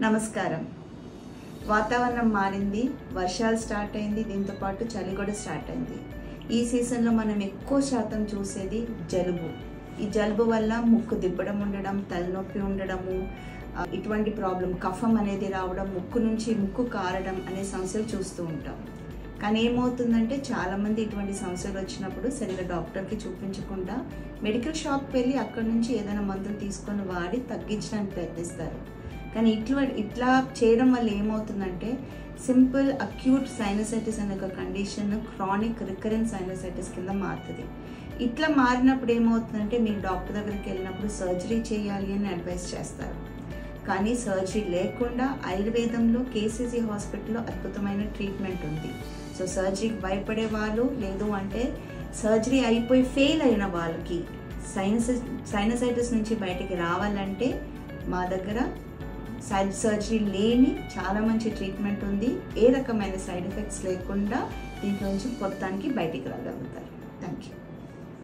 నమస్కారం. వాతావరణం మారింది, వర్షాలు స్టార్ట్ అయింది, దీంతో పాటు చలి కూడా స్టార్ట్ అయింది. ఈ సీజన్లో మనం ఎక్కువ శాతం చూసేది జలుబు. ఈ జలుబు వల్ల ముక్కు దిబ్బడం ఉండడం, తలనొప్పి ఉండడము, ఇటువంటి ప్రాబ్లం, కఫం అనేది రావడం, ముక్కు నుంచి ముక్కు కారడం అనే సమస్యలు చూస్తూ ఉంటాం. కానీ ఏమవుతుందంటే చాలామంది ఇటువంటి సమస్యలు వచ్చినప్పుడు సరిగ్గా డాక్టర్కి చూపించకుండా మెడికల్ షాప్కి వెళ్ళి అక్కడ నుంచి ఏదైనా మందులు తీసుకొని వాడి తగ్గించడానికి ప్రయత్నిస్తారు. కానీ ఇట్లా చేయడం వల్ల ఏమవుతుందంటే సింపుల్ అక్యూట్ సైనసైటిస్ అనే ఒక కండిషన్ క్రానిక్ రికరెంట్ సైనసైటిస్ కింద మారుతుంది. ఇట్లా మారినప్పుడు ఏమవుతుందంటే మీరు డాక్టర్ దగ్గరికి వెళ్ళినప్పుడు సర్జరీ చేయాలి అని అడ్వైస్ చేస్తారు. కానీ సర్జరీ లేకుండా ఆయుర్వేదంలో కేసీజీ హాస్పిటల్లో అద్భుతమైన ట్రీట్మెంట్ ఉంది. సో సర్జరీకి భయపడే వాళ్ళు, లేదు అంటే సర్జరీ అయిపోయి ఫెయిల్ అయిన వాళ్ళకి సైనసైటిస్ నుంచి బయటికి రావాలంటే మా దగ్గర సర్జరీ లేని చాలా మంచి ట్రీట్మెంట్ ఉంది. ఏ రకమైన సైడ్ ఎఫెక్ట్స్ లేకుండా దీంట్లో నుంచి మొత్తానికి బయటికి రాగలుగుతారు. Thank you.